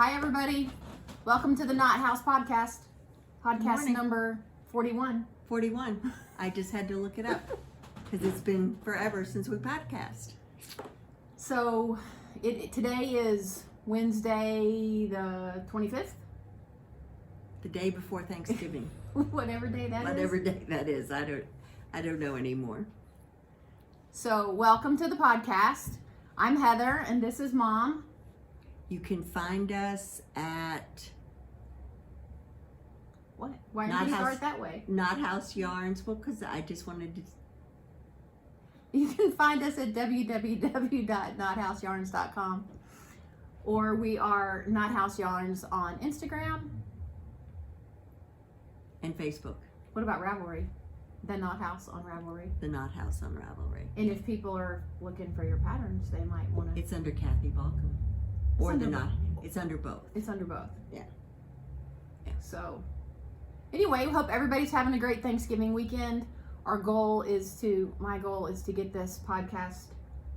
Hi, everybody. Welcome to the Knot House podcast. Podcast number 41. 41. I just had to look it up because it's been forever since we podcast. So, today is Wednesday the 25th? The day before Thanksgiving. Whatever day that is. Whatever day that is. I don't know anymore. So, welcome to the podcast. I'm Heather, and this is Mom. You can find us at What? Why did you start that way? Knot House Yarns. Well, because I just wanted to. You can find us at www.knothousyarns.com, or we are Knot House Yarns on Instagram And Facebook. What about Ravelry? The Knot House on Ravelry. The Knot House on Ravelry. And if people are looking for your patterns, they might want to. It's under Cathy Balcom. Or the Knot. It's under both. It's under both. Yeah. So, anyway, we hope everybody's having a great Thanksgiving weekend. My goal is to get this podcast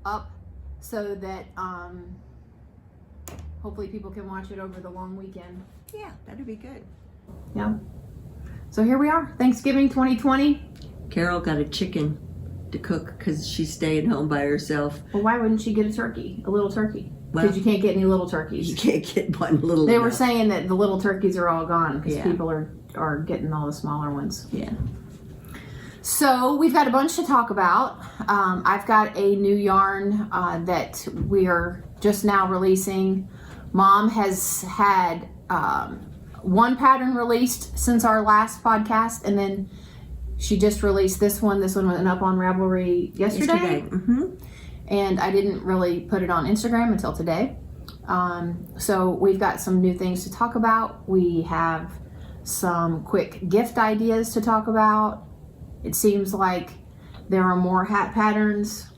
up so that hopefully people can watch it over the long weekend. Yeah, that'd be good. Yeah. So here we are, Thanksgiving 2020. Carol got a chicken to cook because she's staying home by herself. Well, why wouldn't she get a little turkey? Well, because you can't get any little turkeys. You can't get one little. They were saying that the little turkeys are all gone because Yeah. people are getting all the smaller ones. Yeah. So we've got a bunch to talk about. I've got a new yarn that we are just now releasing. Mom has had one pattern released since our last podcast, and then she just released this one. This one went up on Ravelry yesterday. Mm-hmm. And I didn't really put it on Instagram until today. So we've got some new things to talk about. We have some quick gift ideas to talk about. It seems like there are more hat patterns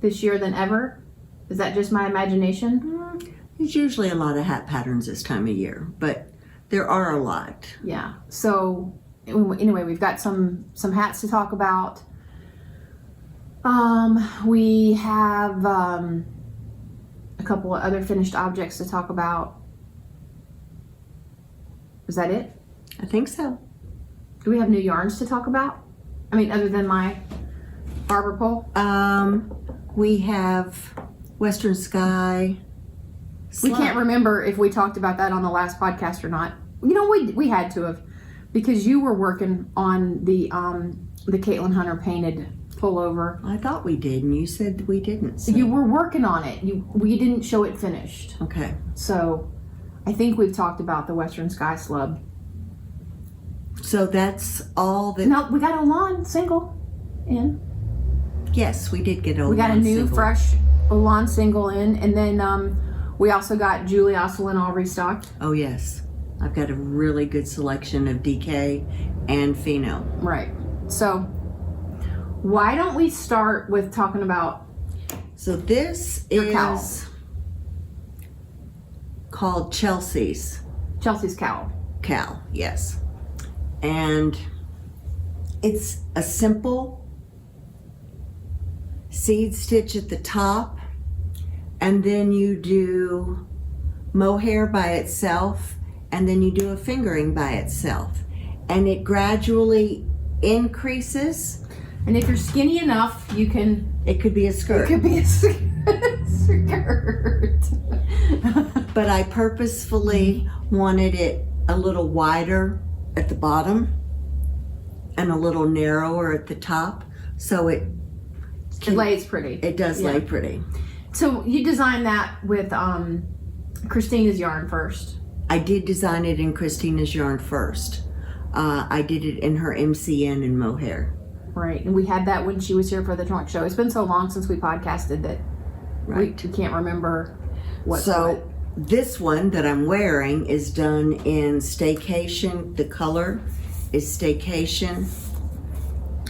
this year than ever. Is that just my imagination? There's usually a lot of hat patterns this time of year, but there are a lot. Yeah. So anyway, we've got some hats to talk about. We have a couple of other finished objects to talk about. Is that it? I think so. Do we have new yarns to talk about? I mean, other than my Barber Pole? We have Western Sky. We can't remember if we talked about that on the last podcast or not. You know, we had to have, because you were working on the Caitlin Hunter painted pullover. I thought we did, and you said we didn't. So. You were working on it. We didn't show it finished. Okay. So, I think we've talked about the Western Sky slub. So that's all that. No, we got a lawn single in. Yes, we did get a. We got a new fresh lawn single in, and then we also got Julie Osselin all restocked. Oh yes, I've got a really good selection of DK and Pheno. Right. So, why don't we start with talking about? So this your is cowl. Called Chelsea's Cowl. Cowl, yes. And it's a simple seed stitch at the top, and then you do mohair by itself, and then you do a fingering by itself, and it gradually increases. And if you're skinny enough, you can. It could be a skirt. It could be a skirt. But I purposefully wanted it a little wider at the bottom and a little narrower at the top, so it lays pretty. It does lay pretty. So you designed that with Christina's yarn first. I did design it in Christina's yarn first. I did it in her MCN and mohair. Right, and we had that when she was here for the trunk show. It's been so long since we podcasted that we can't remember what. So this one that I'm wearing is done in Staycation. The color is Staycation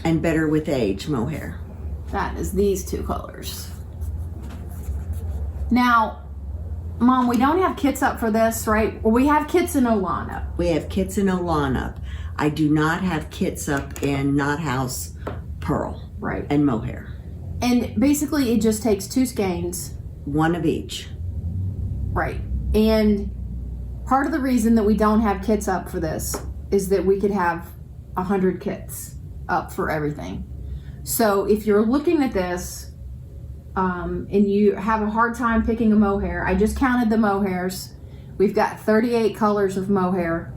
and Better with Age mohair. That is these two colors. Now, Mom, we don't have kits up for this, right? Well, we have kits in Olana. We have kits in Olan up. I do not have kits up in Knot House Pearl. Right. And mohair. And basically it just takes two skeins. One of each. Right. And part of the reason that we don't have kits up for this is that we could have 100 kits up for everything. So if you're looking at this and you have a hard time picking a mohair, I just counted the mohairs. We've got 38 colors of mohair,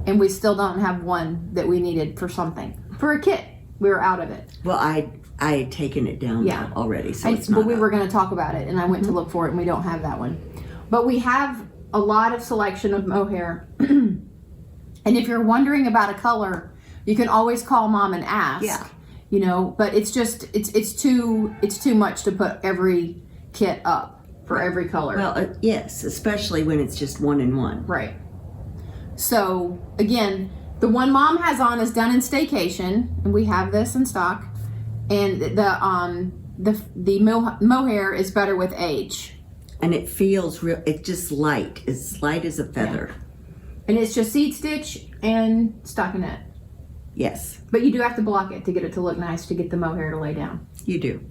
and we still don't have one that we needed for something. For a kit, we were out of it. Well, I had taken it down already, so it's not but we up. were going to talk about it, and I went to look for it, and we don't have that one. But we have a lot of selection of mohair. And if you're wondering about a color, you can always call Mom and ask. Yeah. You know, but it's just it's too much to put every kit up for every color. Well, yes, especially when it's just 1 in 1. Right. So again, the one Mom has on is done in Staycation, and we have this in stock. And the mohair is better with age. And it feels real. It's just light. It's light as a feather. Yeah. And it's just seed stitch and stockinette. Yes, But you do have to block it to get it to look nice, to get the mohair to lay down. you do.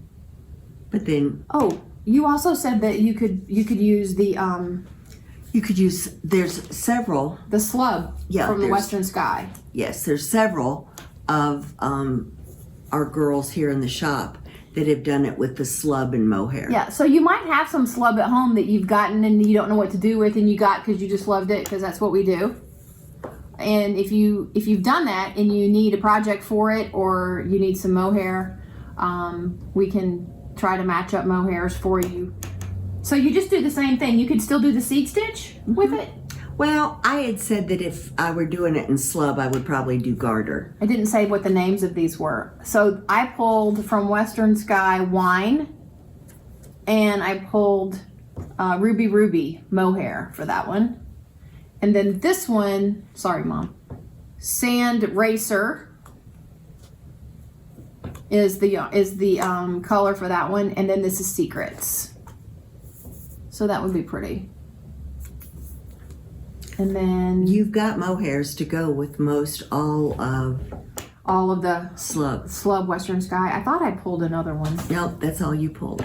But then Oh, you also said that you could use the you could use. There's several. slub from the there's- Western Sky. Yes, there's several of our girls here in the shop that have done it with the slub and mohair. Yeah, so you might have some slub at home that you've gotten and you don't know what to do with, and you got because you just loved it, because that's what we do. And if you've done that and you need a project for it, or you need some mohair, we can try to match up mohairs for you. So you just do the same thing. You could still do the seed stitch with it. Well, I had said that if I were doing it in slub, I would probably do garter. I didn't say what the names of these were. So I pulled from Western Sky Wine, and I pulled Ruby Ruby mohair for that one. And then this one, sorry Mom, Sand Racer is the color for that one. And then this is Secrets. So that would be pretty. And then You've got mohairs to go with most all of the slub. Western Sky. I thought I pulled another one. Nope, that's all you pulled.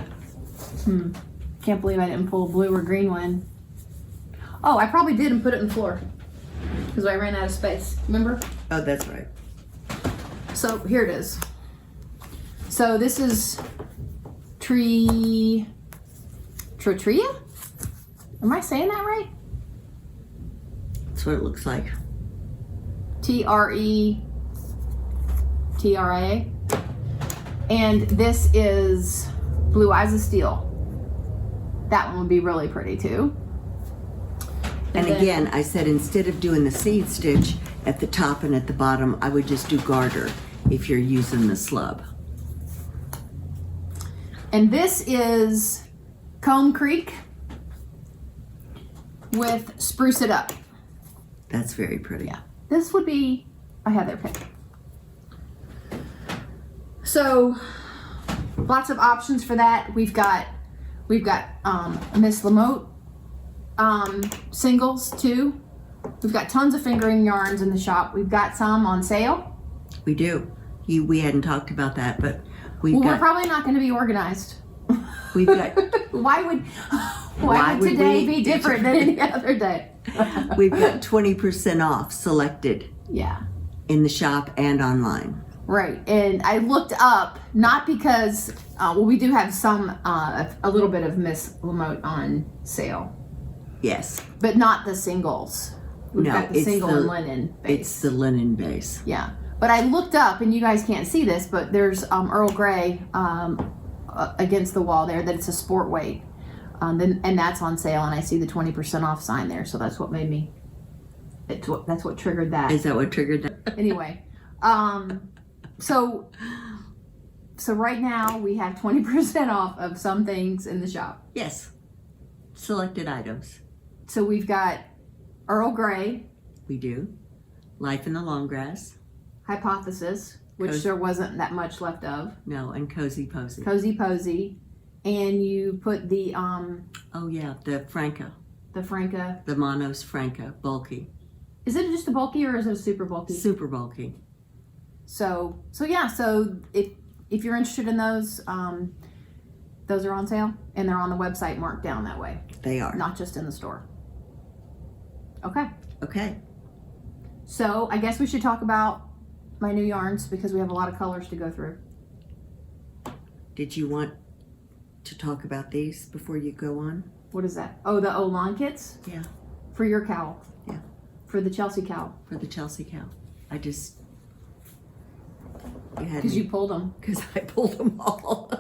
Can't believe I didn't pull a blue or green one. Oh, I probably did and put it on the floor because I ran out of space. Remember? Oh, that's right. So here it is. So this is Tria? Am I saying that right? That's what it looks like. Tretra. And this is Blue Eyes of Steel. That one would be really pretty too. And then- again, I said instead of doing the seed stitch at the top and at the bottom, I would just do garter if you're using the slub. And this is Comb Creek with Spruce It Up. That's very pretty. Yeah. This would be a Heather pick. So lots of options for that. We've got Miss Lamotte singles too. We've got tons of fingering yarns in the shop. We've got some on sale. We do. We hadn't talked about that, but we're We're probably not going to be organized. we've got Why would would today we- be different than any other day? we've got 20% off selected Yeah. in the shop and online. Right, and I looked up, not because, we do have some, a little bit of Miss Lamotte on sale, Yes. but not the singles. We've No, got the it's single the- and linen base. It's the linen base. Yeah, but I looked up, and you guys can't see this, but there's Earl Grey against the wall there, that it's a sport weight, and that's on sale, and I see the 20% off sign there, so that's what made me, that's what triggered that. Is that what triggered that? Anyway, so right now we have 20% off of some things in the shop. Yes. Selected items. So we've got Earl Grey, We do. Life in the Long Grass. Hypothesis, which Cozy. there wasn't that much left of, No, and Cozy Posy. Cozy Posy, and you put the Oh yeah, the Franca. Franca. The Monos Franca. Bulky. Is it just a bulky or is it a super bulky? Super bulky. So yeah. So if you're interested in those are on sale, and they're on the website marked down that way, They are. not just in the store. Okay. Okay. So I guess we should talk about my new yarns because we have a lot of colors to go through. Did you want to talk about these before you go on? What is that? Oh, the Olan kits? Yeah. For your cowl? Yeah. For the Chelsea cowl? For the Chelsea cowl. I just... You had Because you pulled them. Because I pulled them all.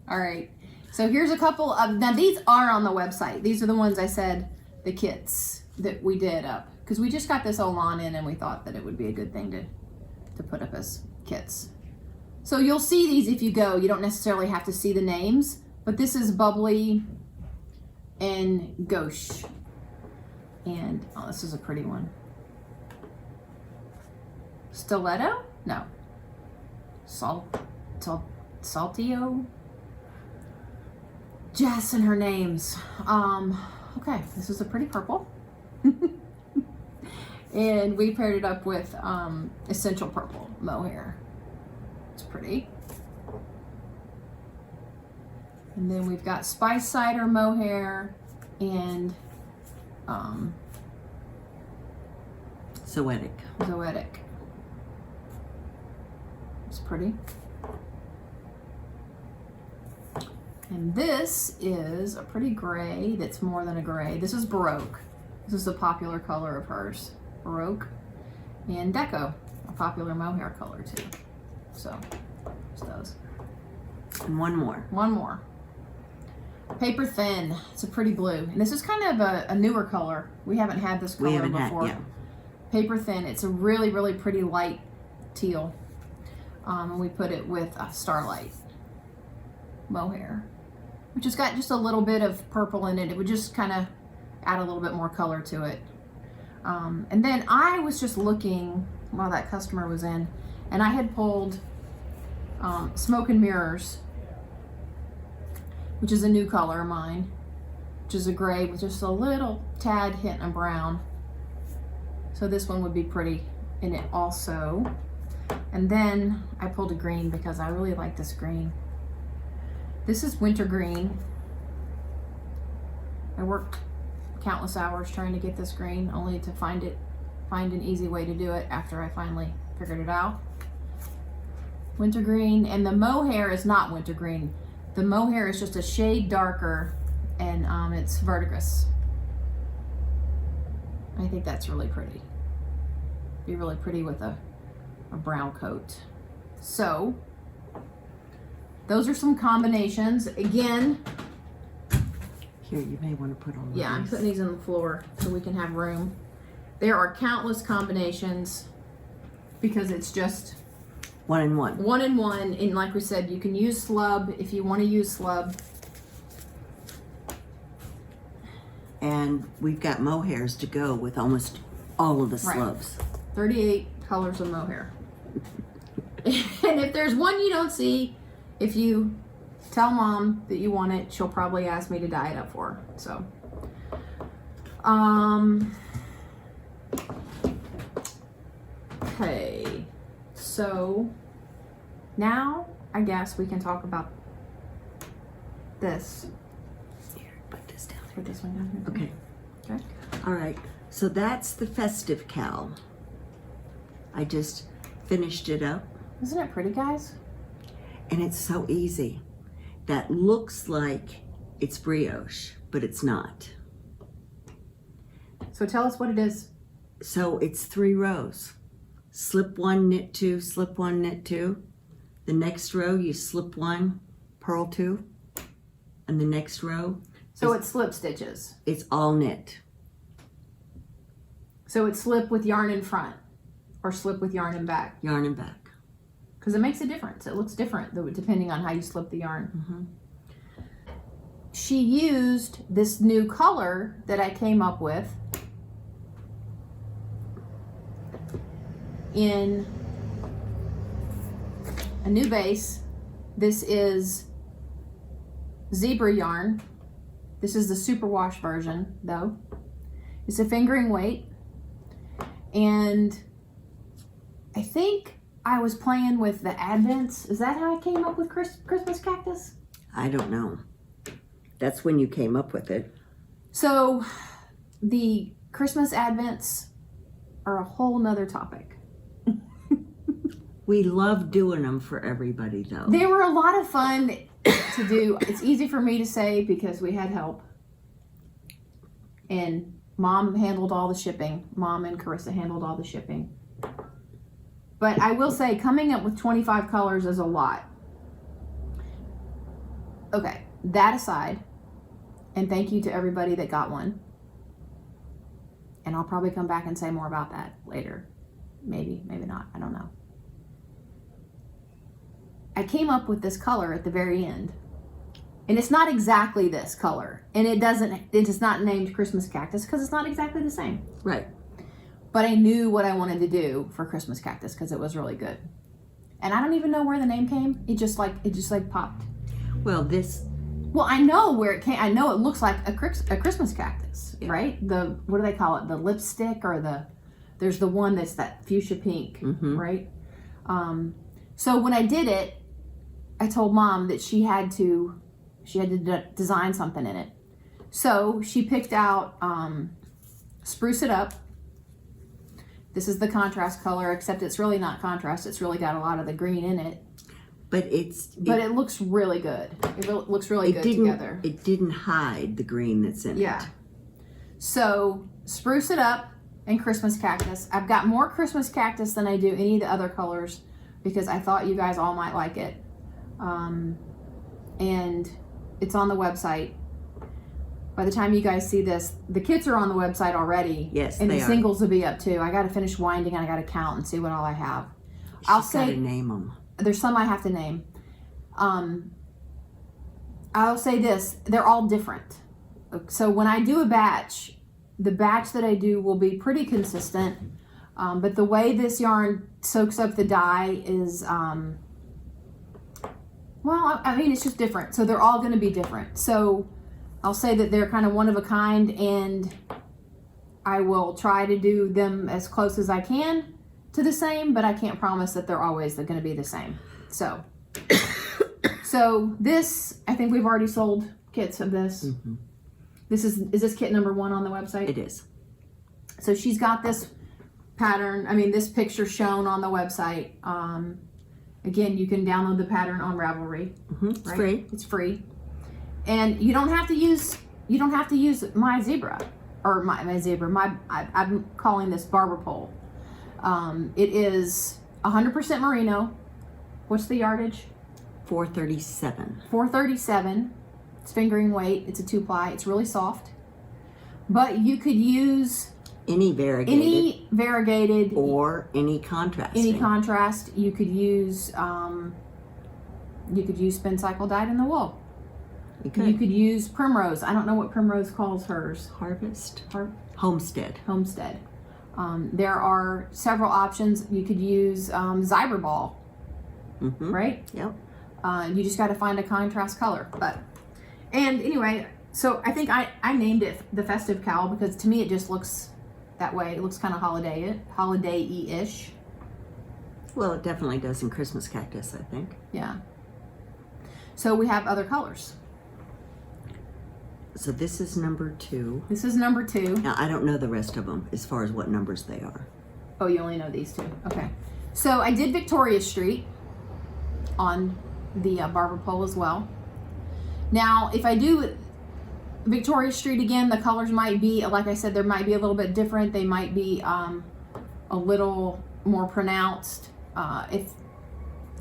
All right. So here's a couple of... Now, these are on the website. These are the ones I said, the kits that we did up. Because we just got this Olan in and we thought that it would be a good thing to put up as kits. So you'll see these if you go. You don't necessarily have to see the names. But this is Bubbly and Gauche. And, oh, this is a pretty one. Stiletto? No. Saltio? Jess and her names. Okay, this is a pretty purple. And we paired it up with Essential Purple mohair. It's pretty. And then we've got Spice Cider mohair and Zoetic. It's pretty. And this is a pretty gray that's more than a gray. This is Baroque. This is a popular color of hers. Baroque and Deco, a popular mohair color too. So, it's those. And one more. One more. Paper Thin. It's a pretty blue. And this is kind of a newer color. We haven't had this color before. Paper Thin. It's a really, really pretty light teal. And we put it with Starlight mohair, which has got just a little bit of purple in it. It would just kind of add a little bit more color to it. And then I was just looking while that customer was in, and I had pulled Smoke and Mirrors, which is a new color of mine, which is a gray with just a little tad hint of brown. So this one would be pretty in it also. And then I pulled a green because I really like this green. This is Winter Green. I worked countless hours trying to get this green, only to find an easy way to do it after I finally figured it out. Winter Green, and the mohair is not Winter Green. The mohair is just a shade darker, and it's Verdigris. I think that's really pretty. Be really pretty with a brown coat. So, those are some combinations. Again, Here, you may want to put on yeah, I'm these. putting these on the floor so we can have room. There are countless combinations because it's just 1 and 1. 1 and 1. And like we said, you can use slub if you want to use slub. And we've got mohairs to go with almost all of the Right. slubs. 38 colors of mohair. And if there's one you don't see, if you tell Mom that you want it, she'll probably ask me to dye it up for her. So, okay. So now I guess we can talk about this. Here, put this down. Put this one down here. Okay. Okay. All right. So that's the Festive Cowl. I just finished it up, Isn't it pretty, guys? and it's so easy. That looks like it's brioche, but it's not. So tell us what it is. So it's 3 rows. Slip 1, knit 2, slip 1, knit 2. The next row you slip 1, purl 2. And the next row, So it's slip stitches. it's all knit. So it's slip with yarn in front or slip with yarn in back. Yarn and back. Because it makes a difference. It looks different depending on how you slip the yarn. Mm-hmm. She used this new color that I came up with in a new base. This is zebra yarn. This is the superwash version though. It's a fingering weight, and I think I was playing with the Advents. Is that how I came up with Christmas cactus? I don't know. That's when you came up with it. So the Christmas advents are a whole nother topic. We love doing them for everybody, though. They were a lot of fun to do. It's easy for me to say because we had help. And Mom handled all the shipping. Mom and Carissa handled all the shipping. But I will say, coming up with 25 colors is a lot. Okay, that aside, and thank you to everybody that got one. And I'll probably come back and say more about that later. Maybe, maybe not. I don't know. I came up with this color at the very end. And it's not exactly this color. And it's not named Christmas Cactus because it's not exactly the same. Right. But I knew what I wanted to do for Christmas Cactus because it was really good. And I don't even know where the name came. It just popped. Well, Well, I know where it came. I know it looks like a Christmas cactus, yeah. right? What do they call it? The lipstick or there's the one that's that fuchsia pink, right? So when I did it, I told Mom that she had to design something in it. So she picked out Spruce It Up. This is the contrast color, except it's really not contrast. It's really got a lot of the green in it. But it looks really good. It looks really good together. It didn't hide the green that's in it. Yeah. So Spruce It Up and Christmas Cactus. I've got more Christmas Cactus than I do any of the other colors because I thought you guys all might like it. And it's on the website. By the time you guys see this, the kits are on the website already. Yes, and they the are. singles will be up too. I got to finish winding and I got to count and see what all I have. I'll say name them. There's some I have to name. I'll say this, they're all different. So when I do a batch, the batch that I do will be pretty consistent. But the way this yarn soaks up the dye is, it's just different. So they're all going to be different. So I'll say that they're kind of one of a kind, and I will try to do them as close as I can to the same, but I can't promise that they're always going to be the same. So this, I think we've already sold kits of this. Mm-hmm. Is this kit number 1 on the website? It is. So she's got this pattern, this picture shown on the website. Again, you can download the pattern on Ravelry. It's free. It's free. And you don't have to use my zebra or my zebra. I'm calling this Barber Pole. It is 100% merino. What's the yardage? 437. 437. It's fingering weight. It's a 2-ply. It's really soft. But you could use any variegated or any contrast. Any contrast. You could use spin cycle dyed in the wool. You could use Primrose. I don't know what Primrose calls hers. Homestead. There are several options. You could use Zyberball, right? Yep. You just got to find a contrast color. And anyway, so I think I named it the Festive Cowl because to me it just looks that way. It looks kind of holiday-y-ish. Well, it definitely does in Christmas Cactus, I think. Yeah. So we have other colors. So this is number 2. This is number 2. Now, I don't know the rest of them as far as what numbers they are. Oh, you only know these 2. Okay. So I did Victoria Street on the Barber Pole as well. Now, if I do Victoria Street again, the colors might be, like I said, there might be a little bit different. They might be a little more pronounced. If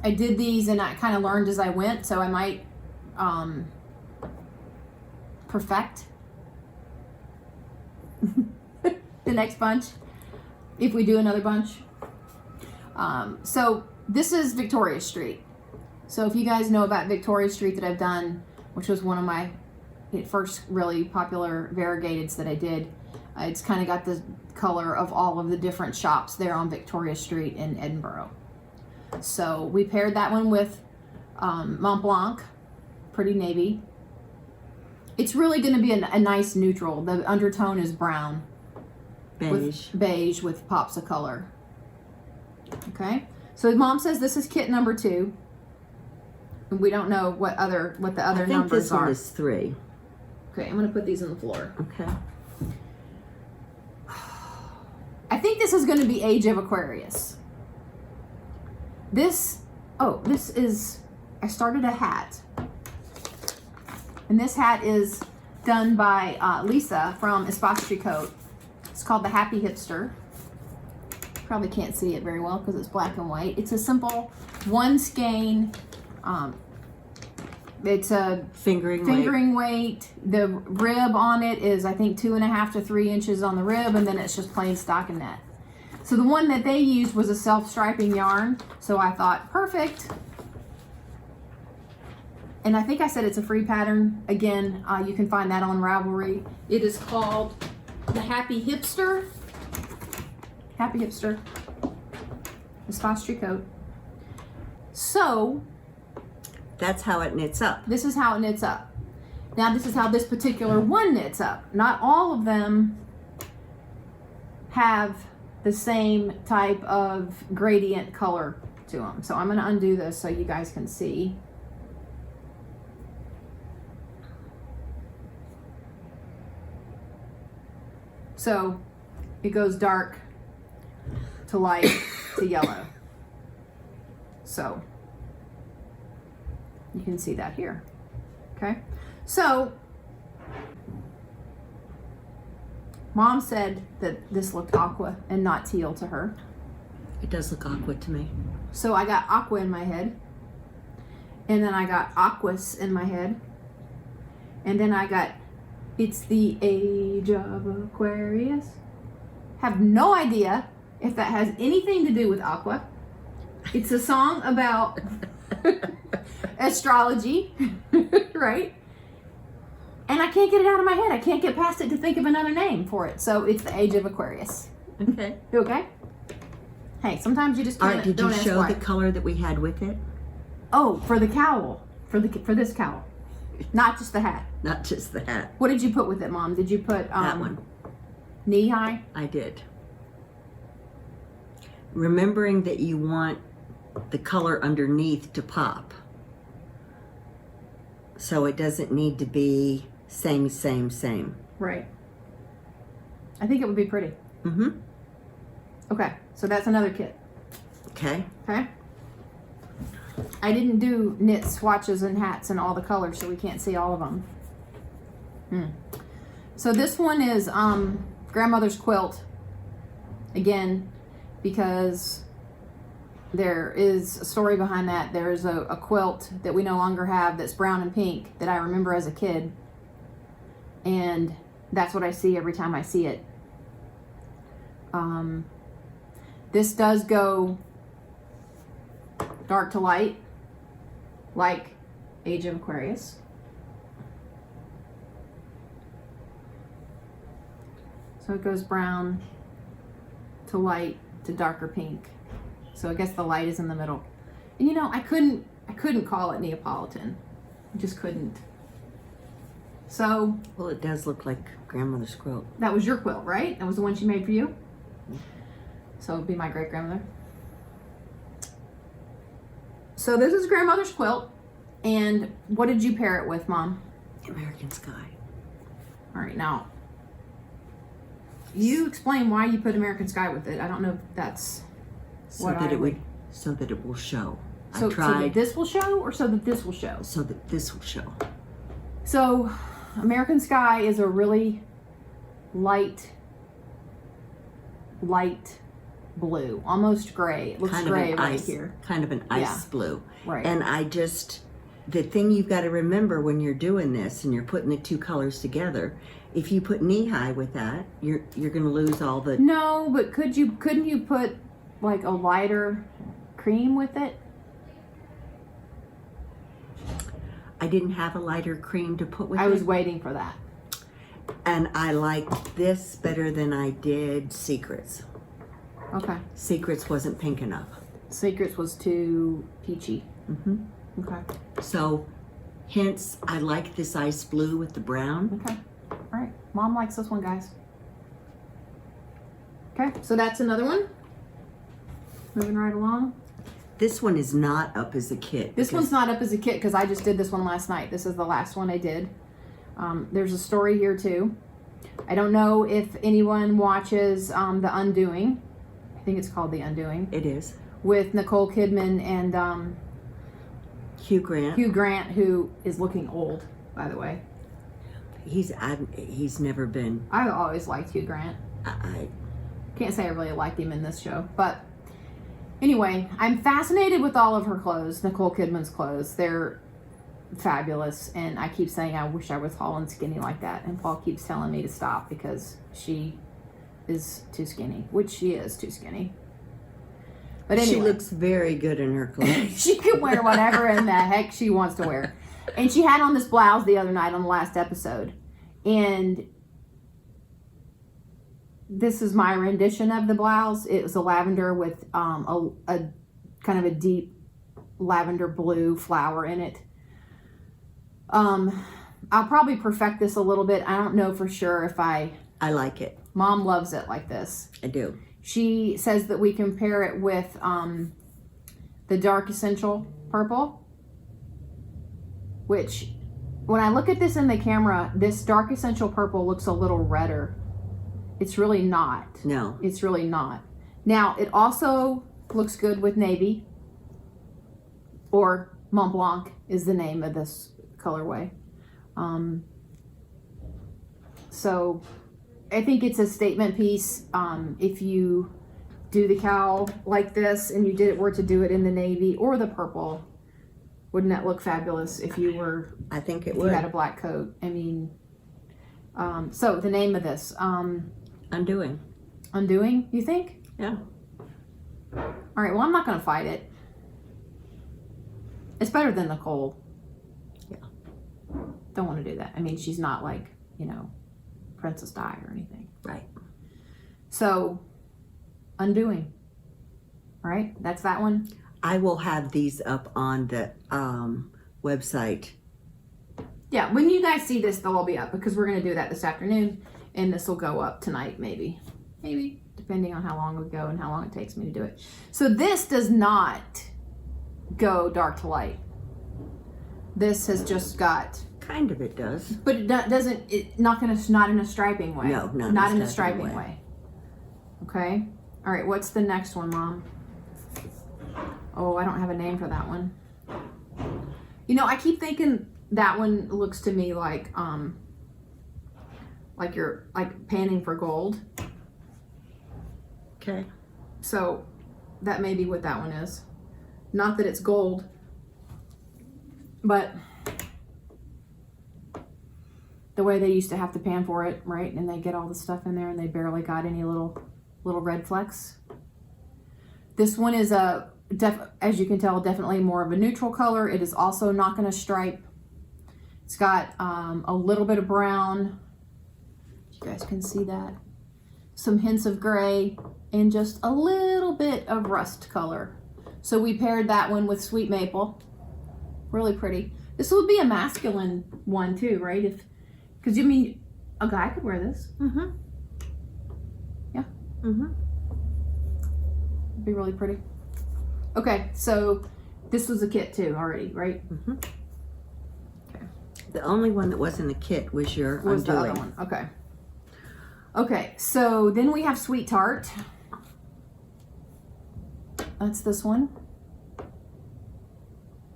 I did these and I kind of learned as I went, so I might perfect the next bunch if we do another bunch. So this is Victoria Street. So if you guys know about Victoria Street that I've done, which was one of my first really popular variegateds that I did, it's kind of got the color of all of the different shops there on Victoria Street in Edinburgh. So we paired that one with Mont Blanc, pretty navy. It's really going to be a nice neutral. The undertone is brown. Beige with pops of color. Okay, so Mom says this is kit number 2. We don't know what the other numbers are. I think this one is 3. Okay, I'm going to put these on the floor. Okay. I think this is going to be Age of Aquarius. This is, I started a hat. And this hat is done by Lisa from Festive Cowl. It's called the Happy Hipster. Probably can't see it very well because it's black and white. It's a simple one skein. It's a fingering weight. The rib on it is, I think, 2.5 to 3 inches on the rib, and then it's just plain stockinette. So the one that they used was a self-striping yarn, so I thought, perfect. And I think I said it's a free pattern. Again, you can find that on Ravelry. It is called the Happy Hipster. Happy Hipster. It's Festive Cowl. So that's how it knits up. This is how it knits up. Now this is how this particular one knits up. Not all of them have the same type of gradient color to them. So I'm going to undo this so you guys can see. So it goes dark to light to yellow. So you can see that here. Okay. So Mom said that this looked aqua and not teal to her. It does look aqua to me. So I got aqua in my head. And then I got aquas in my head. And then I got It's the Age of Aquarius. Have no idea if that has anything to do with aqua. It's a song about astrology, right? And I can't get it out of my head. I can't get past it to think of another name for it. So it's the Age of Aquarius. Okay. You okay? Hey, sometimes you just can't. All right, did you show the color that we had with it? Oh, for the cowl. For this cowl. Not just the hat. Not just the hat. What did you put with it, Mom? Did you put that one? Knee high? I did. Remembering that you want the color underneath to pop. So it doesn't need to be same. Right. I think it would be pretty. Mm-hmm. Okay, so that's another kit. Okay. Okay. I didn't do knit swatches and hats and all the colors, so we can't see all of them. So this one is grandmother's quilt. Again, because there is a story behind that. There is a quilt that we no longer have that's brown and pink that I remember as a kid. And that's what I see every time I see it. This does go dark to light, like Age of Aquarius. So it goes brown to light to darker pink. So I guess the light is in the middle. And you know, I couldn't call it Neapolitan. I just couldn't. So, well, it does look like grandmother's quilt. That was your quilt, right? That was the one she made for you? So it'd be my great grandmother. So this is grandmother's quilt. And what did you pair it with, Mom? American Sky. All right, now you explain why you put American Sky with it. I don't know if that's so that it will show. So, I tried so that this will show, or so that this will show? So that this will show. So American Sky is a really light blue, almost gray. It looks kind gray of right ice, here. Kind of an ice blue. Right. And the thing you've got to remember when you're doing this and you're putting the two colors together, if you put knee high with that, you're going to lose all the. No, but couldn't you put like a lighter cream with it? I didn't have a lighter cream to put with it. I was waiting for that. And I liked this better than I did Secrets. Okay. Secrets wasn't pink enough. Secrets was too peachy. Mm-hmm. Okay. So, hence, I like this ice blue with the brown. Okay. All right. Mom likes this one, guys. Okay. So that's another one. Moving right along. This one is not up as a kit. This one's not up as a kit because I just did this one last night. This is the last one I did. There's a story here too. I don't know if anyone watches The Undoing. I think it's called The Undoing. It is. With Nicole Kidman and Hugh Grant. Hugh Grant, who is looking old, by the way. He's never been. I always liked Hugh Grant. I can't say I really liked him in this show, but anyway, I'm fascinated with all of her clothes, Nicole Kidman's clothes. They're fabulous, and I keep saying I wish I was tall and skinny like that, and Paul keeps telling me to stop because she is too skinny, which she is too skinny. But anyway, she looks very good in her clothes. She can wear whatever in the heck she wants to wear. And she had on this blouse the other night on the last episode, and this is my rendition of the blouse. It was a lavender with a kind of a deep lavender blue flower in it. I'll probably perfect this a little bit. I don't know for sure if I like it. Mom loves it like this. I do. She says that we can pair it with the Dark Essential Purple, which when I look at this in the camera, this Dark Essential Purple looks a little redder. It's really not. No. It's really not. Now, it also looks good with navy, or Mont Blanc is the name of this colorway. So I think it's a statement piece. If you do the cowl like this and you were to do it in the navy or the purple, wouldn't that look fabulous if you were, I think it if would. you had a black coat? I mean, so the name of this, Undoing. Undoing, you think? Yeah. All right, well, I'm not going to fight it. It's better than Nicole. Yeah. Don't want to do that. I mean, she's not like, Princess Di or anything. Right. So, Undoing. All right, that's that one. I will have these up on the website. Yeah, when you guys see this, they'll all be up because we're going to do that this afternoon, and this will go up tonight, maybe, depending on how long we go and how long it takes me to do it. So this does not go dark to light. This has just got, Kind of it does. but it doesn't. Not in a striping way. No, not in a striping way. Okay. All right. What's the next one, Mom? Oh, I don't have a name for that one. I keep thinking that one looks to me like you're like panning for gold. Okay. So that may be what that one is. Not that it's gold, but the way they used to have to pan for it, right? And they get all the stuff in there and they barely got any little red flecks. This one is as you can tell, definitely more of a neutral color. It is also not going to stripe. It's got a little bit of brown. You guys can see that. Some hints of gray and just a little bit of rust color. So we paired that one with Sweet Maple. Really pretty. This would be a masculine one too, right? Because a guy could wear this. Mm-hmm. Yeah. Mm-hmm. It'd be really pretty. Okay, so this was a kit too already, right? Mm-hmm. Okay. The only one that wasn't a kit was your Was the Undoing. other one? Okay. Okay, so then we have Sweet Tart. That's this one.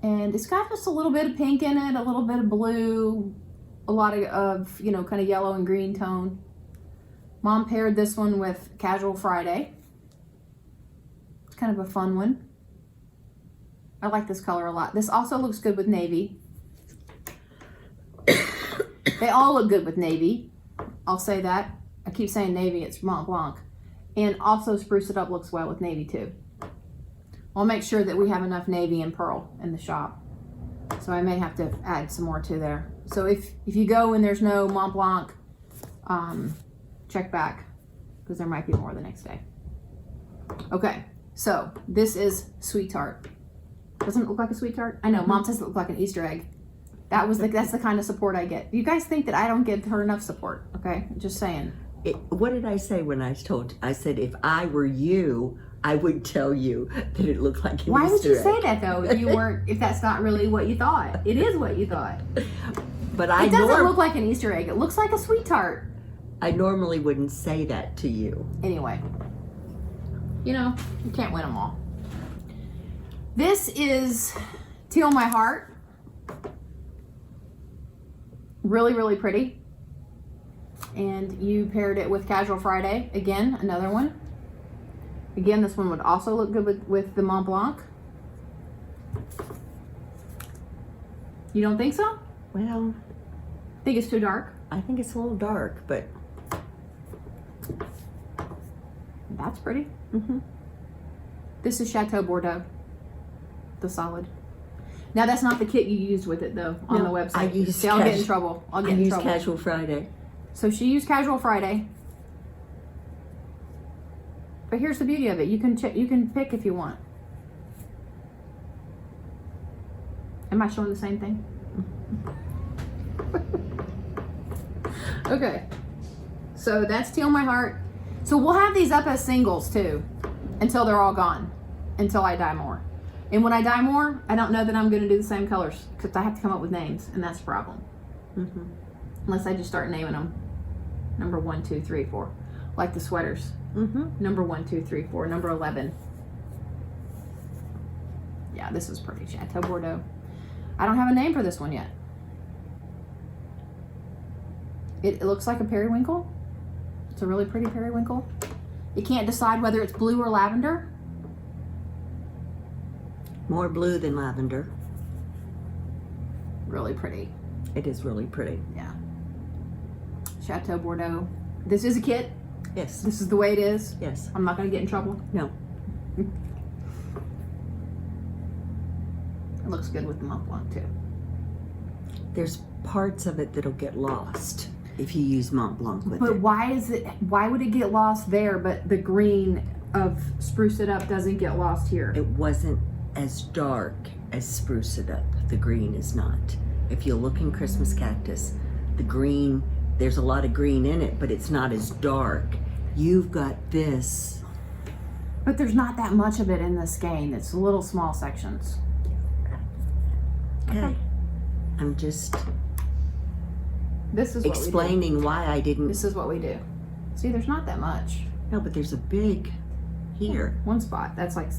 And it's got just a little bit of pink in it, a little bit of blue, a lot of kind of yellow and green tone. Mom paired this one with Casual Friday. It's kind of a fun one. I like this color a lot. This also looks good with navy. They all look good with navy. I'll say that. I keep saying navy, it's Mont Blanc. And also Spruce It Up looks well with navy too. I'll make sure that we have enough navy and pearl in the shop. So I may have to add some more to there. So if you go and there's no Mont Blanc, check back because there might be more the next day. Okay, so this is Sweet Tart. Doesn't it look like a Sweet Tart? I know, Mom says it looked like an Easter egg. That's the kind of support I get. You guys think that I don't give her enough support, okay? Just saying. What did I say when I said if I were you, I would tell you that it looked like an Why would Easter you egg. say that though? If that's not really what you thought. It is what you thought. But It doesn't look like an Easter egg. It looks like a Sweet Tart. I normally wouldn't say that to you. Anyway, you know, you can't win them all. This is Teal My Heart. Really, really pretty. And you paired it with Casual Friday. Again, another one. Again, this one would also look good with the Mont Blanc. You don't think so? Well, Think it's too dark? I think it's a little dark, but That's pretty. This is Chateau Bordeaux, the solid. Now that's not the kit you used with it though on No, the website. I used See, I'll get in trouble. I'll get in trouble. Casual Friday. So she used Casual Friday. But here's the beauty of it. You can pick if you want. Am I showing the same thing? Okay. So that's Teal My Heart. So we'll have these up as singles too until they're all gone, until I dye more. And when I dye more, I don't know that I'm going to do the same colors because I have to come up with names, and that's the problem. Unless I just start naming them. Number 1, 2, 3, 4. Like the sweaters. Number 1, 2, 3, 4. Number 11. Yeah, this is pretty. Chateau Bordeaux. I don't have a name for this one yet. It looks like a periwinkle. It's a really pretty periwinkle. You can't decide whether it's blue or lavender. More blue than lavender. Really pretty. It is really pretty. Yeah. Chateau Bordeaux. This is a kit. Yes. This is the way it is. Yes. I'm not going to get in trouble. No. It looks good with the Mont Blanc too. There's parts of it that'll get lost if you use Mont Blanc with But it. why would it get lost there, but the green of Spruce It Up doesn't get lost here? It wasn't as dark as Spruce It Up. The green is not. If you look in Christmas Cactus, the green, there's a lot of green in it, but it's not as dark. You've got this. But there's not that much of it in this skein. It's little small sections. Okay. I'm just This is what explaining why I we do. didn't. This is what we do. See, there's not that much. No, but there's a big here. One spot. That's like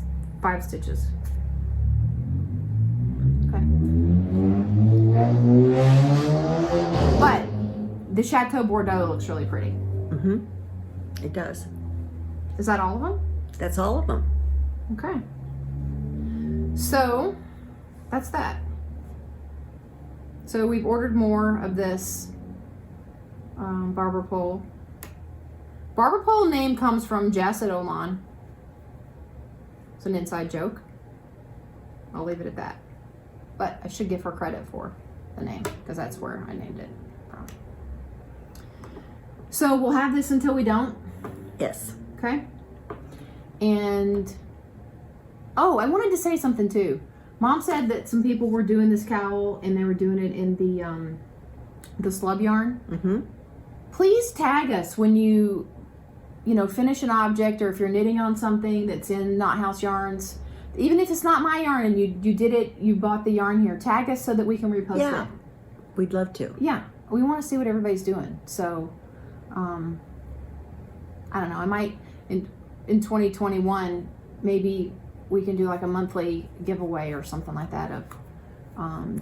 5 stitches. Okay. But the Chateau Bordeaux looks really pretty. It does. Is that all of them? That's all of them. Okay. So that's that. So we've ordered more of this Barber Pole. Barber Pole name comes from Jess at Oman. It's an inside joke. I'll leave it at that. But I should give her credit for the name because that's where I named it from. So we'll have this until we don't. Yes. Okay. And oh, I wanted to say something too. Mom said that some people were doing this cowl and they were doing it in the slub yarn. Please tag us when you finish an object, or if you're knitting on something that's in Knot House Yarns. Even if it's not my yarn and you did it, you bought the yarn here, tag us so that we can repost it. We'd love to. Yeah, we want to see what everybody's doing. So, I don't know. I might in 2021 maybe we can do like a monthly giveaway or something like that of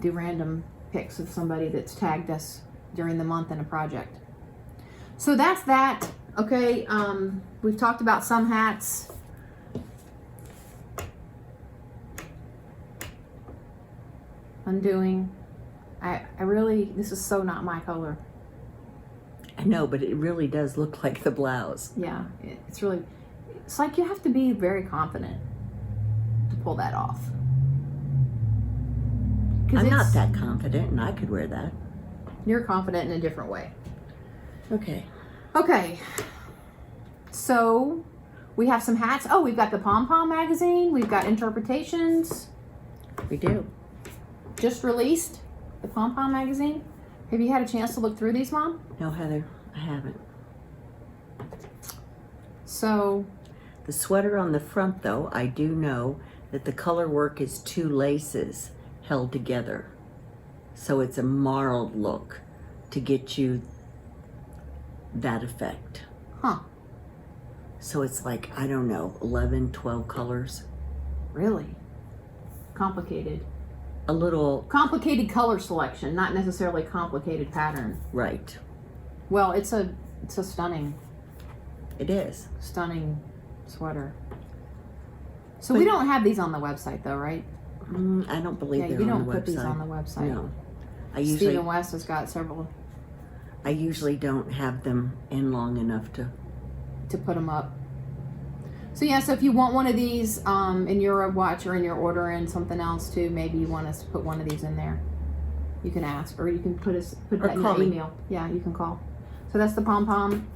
do random pics of somebody that's tagged us during the month in a project. So that's that. Okay, we've talked about some hats. Undoing. I really, this is so not my color. I know, but it really does look like the blouse. Yeah, it's really, it's like you have to be very confident to pull that off. I'm not that confident, and I could wear that. You're confident in a different way. Okay. Okay, so we have some hats. Oh, we've got the Pom Pom magazine. We've got Interpretations. We do. Just released the Pom Pom magazine. Have you had a chance to look through these, Mom? No, Heather, I haven't. So The sweater on the front, though, I do know that the color work is 2 laces held together. So it's a marled look to get you that effect. Huh. So it's like, I don't know, 11, 12 colors. Really? Complicated. A little, Complicated color selection, not necessarily complicated pattern. right. Well, it's a stunning It is. sweater. So we don't have these on the website though, right? I don't believe Yeah, they're you on don't the put website. these on the website. No. Stephen West has got several I usually don't have them in long enough to. put them up. So yeah, so if you want one of these and you're a watcher and you're ordering something else too, maybe you want us to put one of these in there. You can ask, or you can put that in call the me. email. Yeah, you can call. So that's the Pom Pom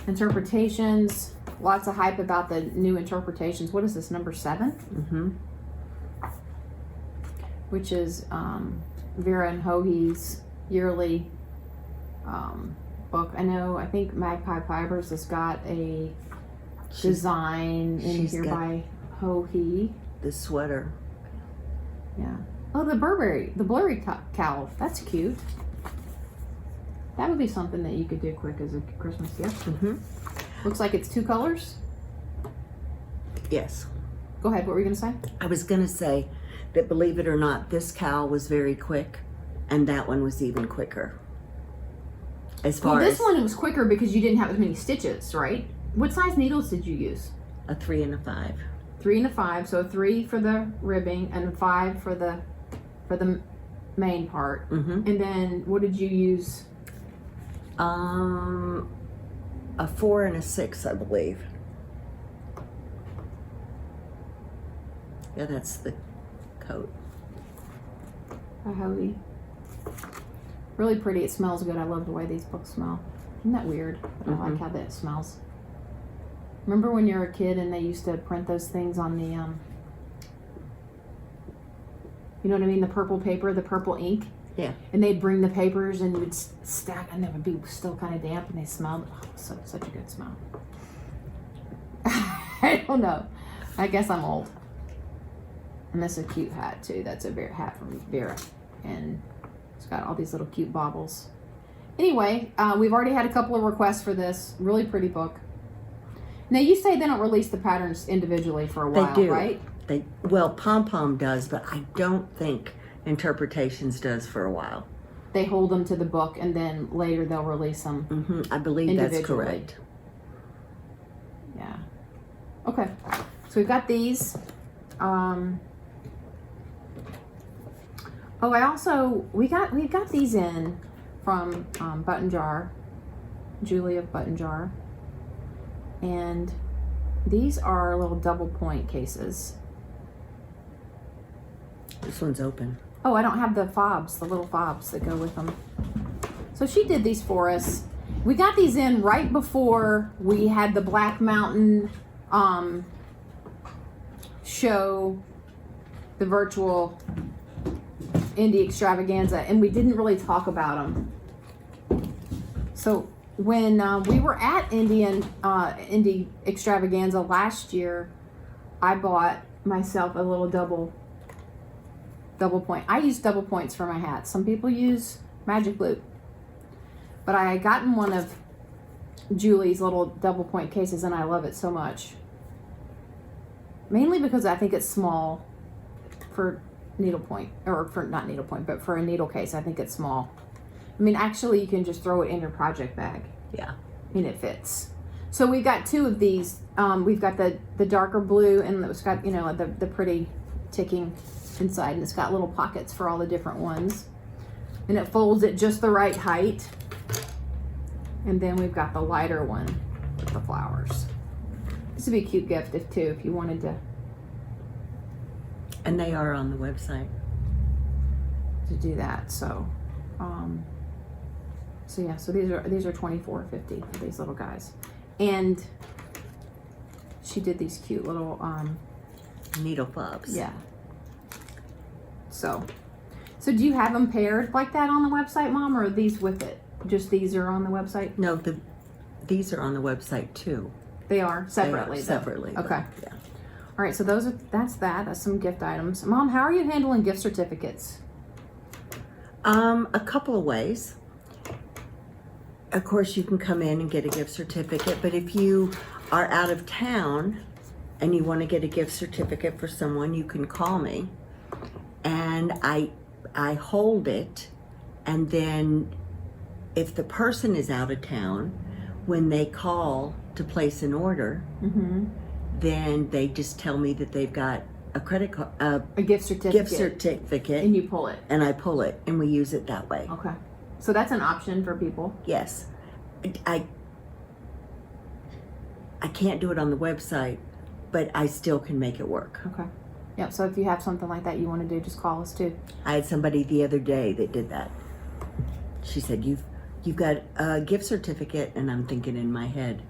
interpretations. Lots of hype about the new interpretations. What is this, number 7? Mm-hmm. Which is Vera and Hohi's yearly book. I think Magpie Fibers has got a design in she's here got by Hohi. the sweater. Yeah. Oh, the blurry cowl. That's cute. That would be something that you could do quick as a Christmas gift. Mm-hmm. Looks like it's 2 colors. Yes. Go ahead. What were you gonna say? I was going to say that, believe it or not, this cowl was very quick, and that one was even quicker. As far Well, this as one was quicker because you didn't have as many stitches, right? What size needles did you use? a 3 and a 5. 3 and a 5. So 3 for the ribbing and 5 for the main part. Mm-hmm. And then what did you use? A 4 and a 6, I believe. Yeah, that's the coat. By Hohi. Really pretty. It smells good. I love the way these books smell. Isn't that weird? I like how that smells. Remember when you were a kid and they used to print those things on the, you know what I mean? The purple paper, the purple ink. Yeah. And they'd bring the papers and you would stack, and they would be still kind of damp, and they smelled, such a good smell. I don't know. I guess I'm old. And that's a cute hat too. That's a hat from Vera, and it's got all these little cute baubles. Anyway, we've already had a couple of requests for this really pretty book. Now you say they don't release the patterns individually for a while, They do. right? Well, Pom Pom does, but I don't think Interpretations does for a while. They hold them to the book, and then later they'll release them. Mm-hmm. I believe that's Individually. correct. Yeah. Okay. So we've got these. We got these in from Button Jar, Julie of Button Jar, and these are little double point cases. This one's open. Oh, I don't have the fobs, the little fobs that go with them. So she did these for us. We got these in right before we had the Black Mountain show, the virtual indie extravaganza, and we didn't really talk about them. So when we were at indie extravaganza last year, I bought myself a little double point. I use double points for my hats. Some people use magic loop, but I had gotten one of Julie's little double point cases, and I love it so much. Mainly because I think it's small for needlepoint, or for not needlepoint, but for a needle case. I think it's small. I mean, actually, you can just throw it in your project bag. Yeah. And it fits. So we've got 2 of these. We've got the darker blue, and it's got, the pretty ticking inside, and it's got little pockets for all the different ones, and it folds at just the right height. And then we've got the lighter one with the flowers. This would be a cute gift if you wanted to And they are on the website. do that. So yeah, so these are $24.50 for these little guys. And she did these cute little Needle fobs. yeah. So do you have them paired like that on the website, Mom, or are these with it? Just these are on the website? No, these are on the website too. They are separately. They are though. separately. Okay. Yeah. All right. So that's some gift items. Mom, how are you handling gift certificates? A couple of ways. of course, you can come in and get a gift certificate, but if you are out of town and you want to get a gift certificate for someone, you can call me, and I hold it, and then if the person is out of town, when they call to place an order, then they just tell me that they've got a credit card, A gift certificate. gift certificate, And you pull it. and I pull it, and we use it that way. Okay. So that's an option for people. Yes, I can't do it on the website, but I still can make it work. Okay. Yep. So if you have something like that you want to do, just call us too. I had somebody the other day that did that. She said, "You've got a gift certificate," and I'm thinking in my head,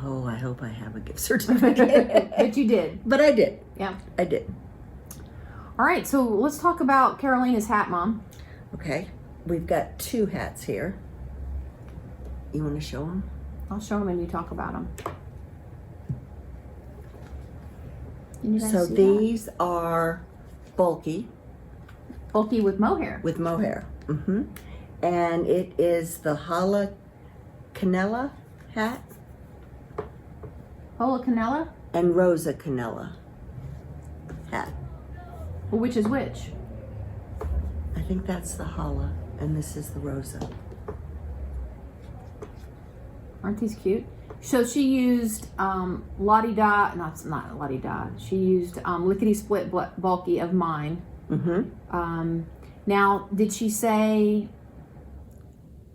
"Oh, I hope I have a gift certificate." But you did. But I did. Yeah. I did. All right. So let's talk about Carolina's hat, Mom. Okay, we've got 2 hats here. You want to show them? I'll show them and you talk about them. Can you guys So see these are bulky that? Bulky with mohair. with mohair. And it is the Hala Canela hat Hola Canela? and Rosa Canela hat. Well, which is which? I think that's the Hala, and this is the Rosa. Aren't these cute? So she used Lottie Da, not Lottie Da. She used Lickety Split Bulky of mine. Now, did she say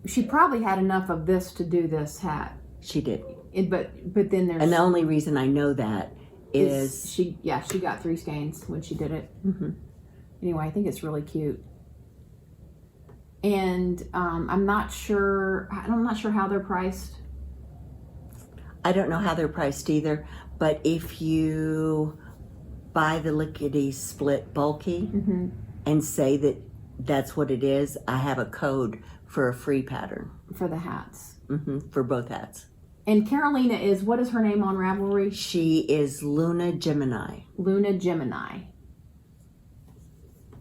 she probably had enough of this to do this hat? She did. But then there's And the only reason I know that is she got 3 skeins when she did it. Anyway, I think it's really cute. And I'm not sure how they're priced. I don't know how they're priced either, but if you buy the Lickety Split Bulky and say that that's what it is, I have a code for a free pattern. For the hats. For both hats. And Carolina is, what is her name on Ravelry? She is Luna Gemini. Luna Gemini.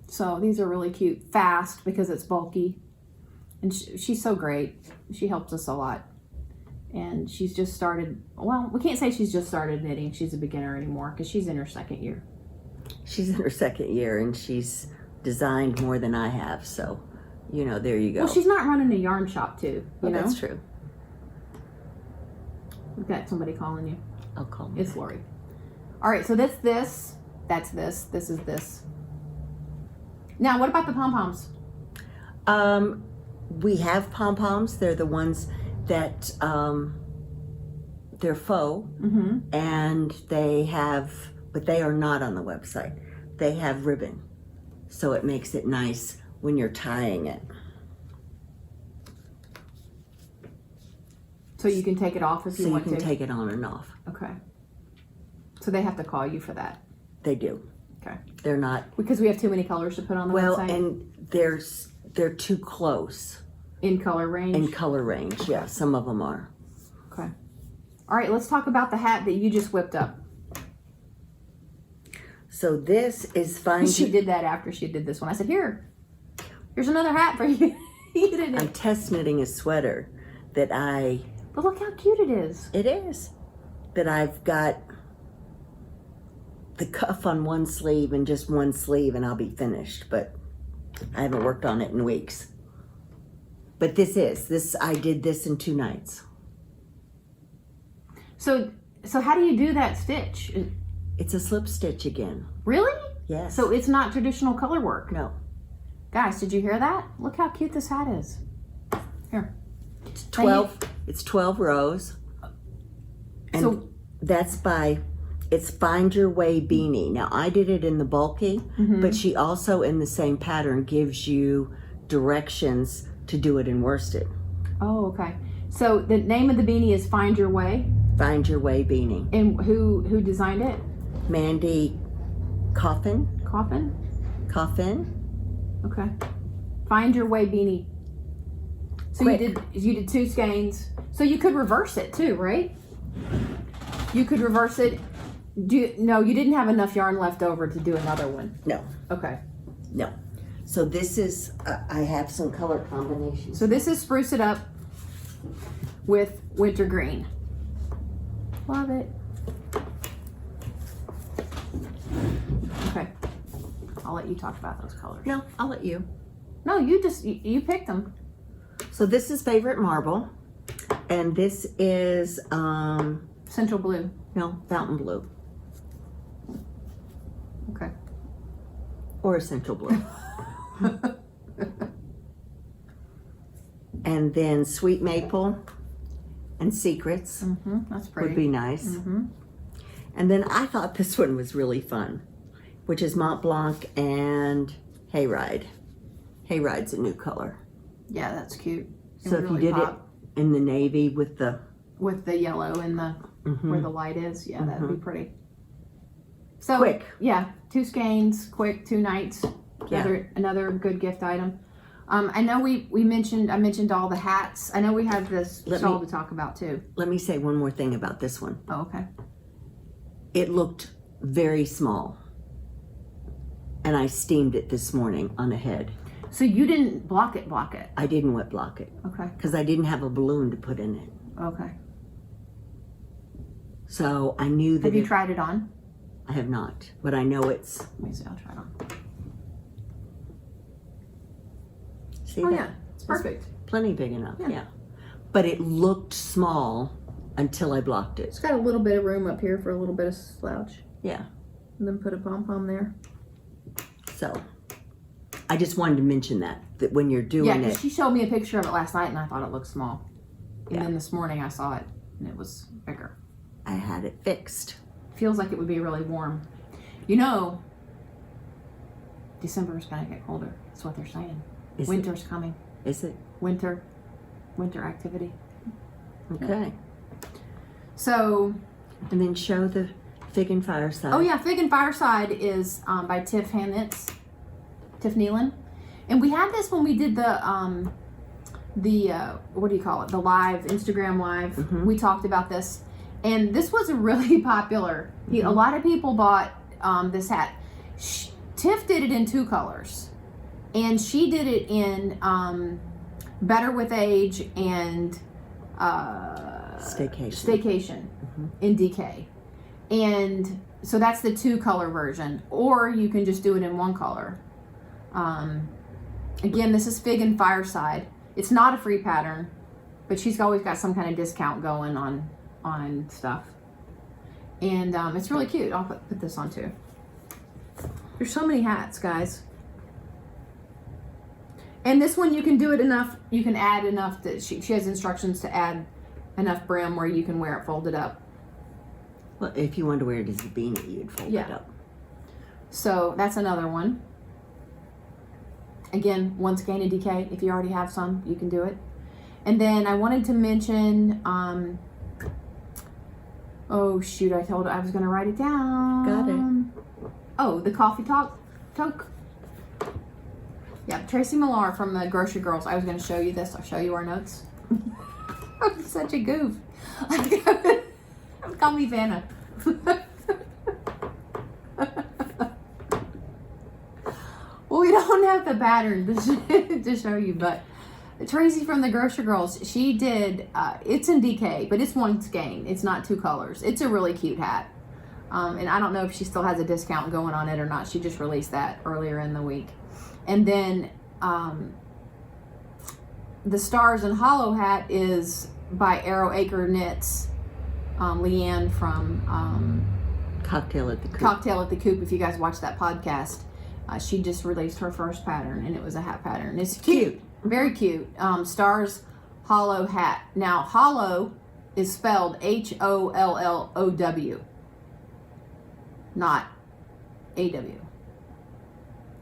So these are really cute. Fast because it's bulky. And she's so great. She helps us a lot. And she's just started, well, we can't say she's just started knitting. She's a beginner anymore because she's in her 2nd year. She's in her 2nd year and she's designed more than I have. So, there you go. Well, she's not running a yarn shop too. You know? That's true. We've got somebody calling you. I'll call me. It's Lori. All right, so that's this. This is this. Now, what about the pom-poms? We have pom-poms. They're the ones that they're faux, and but they are not on the website. They have ribbon, so it makes it nice when you're tying it. So you can take it off if you want to? So you can take it on and off. Okay. So they have to call you for that? They do. Okay. They're not. Because we have too many colors to put on the website? And they're too close. In color range? In color range, yeah. Some of them are. Okay. All right, let's talk about the hat that you just whipped up. So this is fine. She did that after she did this one. I said, here's another hat for you. You didn't. I'm test knitting a sweater that But look how cute it is. It is. That I've got the cuff on one sleeve and just one sleeve and I'll be finished, but I haven't worked on it in weeks. But I did this in 2 nights. So how do you do that stitch? It's a slip stitch again. Really? Yes. So it's not traditional color work? No. Guys, did you hear that? Look how cute this hat is. Here. It's 12 rows. And So it's Find Your Way Beanie. Now I did it in the bulky, but she also in the same pattern gives you directions to do it in worsted. Oh, okay. So the name of the beanie is Find Your Way? Find Your Way Beanie. And who designed it? Mandy Coffin. Okay. Find Your Way Beanie. So Quick. you did 2 skeins. So you could reverse it too, right? You could reverse it. No, you didn't have enough yarn left over to do another one. No. Okay. No. So this is, I have some color combinations. So this is Spruce It Up. with winter green. Love it. Okay, I'll let you talk about those colors. No, I'll let you. No, you picked them. So this is Favorite Marble, and this is Central blue. no, Fountain Blue Okay. or Essential Blue. And then Sweet Maple and Secrets That's pretty. would be nice. And then I thought this one was really fun, which is Mont Blanc and Hayride. Hayride's a new color. Yeah, that's cute. It So would if you really did pop it in the navy with the with the yellow and the where the light is, yeah, that would be pretty. So Quick. Yeah, 2 skeins, quick, 2 nights. Another good gift item. I know I mentioned all the hats. I know we have this shawl to talk about too. Let me say one more thing about this one. Oh, okay. It looked very small, and I steamed it this morning on the head. So you didn't block it. I didn't wet block it Okay. because I didn't have a balloon to put in it. Okay. So I knew that Have you tried it on? I have not, but I know it's. Let me see. I'll try it on. See Oh that? yeah, it's perfect. Plenty big enough. Yeah. Yeah. But it looked small until I blocked it. It's got a little bit of room up here for a little bit of slouch. Yeah. And then put a pom pom there. So I just wanted to mention that when you're doing Yeah, it. because she showed me a picture of it last night and I thought it looked small. And Yeah. then this morning I saw it and it was bigger. I had it fixed. Feels like it would be really warm. You know, December is going to get colder. That's what they're saying. Winter's coming. Is it? Winter activity. Okay. So, And then show the Fig and Fireside. oh yeah, Fig and Fireside is by Tiff Hannitz, Tiff Nealon. And we had this when we did the what do you call it? The live, Instagram live. We talked about this. And this was really popular. A lot of people bought this hat. Tiff did it in 2 colors. And she did it in Better with Age and Staycation in DK. And so that's the 2 color version. Or you can just do it in 1 color. Again, this is Fig and Fireside. It's not a free pattern, but she's always got some kind of discount going on stuff. And it's really cute. I'll put this on too. There's so many hats, guys. And this one you can do it enough, you can add enough that she has instructions to add enough brim where you can wear it folded up. Well, if you wanted to wear it as a beanie, you'd fold it up. So that's another one. Again, 1 skein of DK. If you already have some, you can do it. And then I wanted to mention, oh shoot, I told her I was going to write it down. Got it. Oh, the coffee toque. Yeah, Tracy Millar from the Grocery Girls. I was going to show you this. I'll show you our notes. I'm such a goof. Call me Vanna. Well, we don't have the pattern to show you, but Tracy from the Grocery Girls, she did, it's in DK, but it's 1 skein. It's not 2 colors. It's a really cute hat. And I don't know if she still has a discount going on it or not. She just released that earlier in the week. And then the Stars and Hollow hat is by Arrow Acre Knits, Leanne from Cocktail at the Coop. Cocktail at the Coop. If you guys watch that podcast, she just released her first pattern, and it was a hat pattern. It's cute, very cute. Stars Hollow hat. Now, hollow is spelled Hollow, not AW,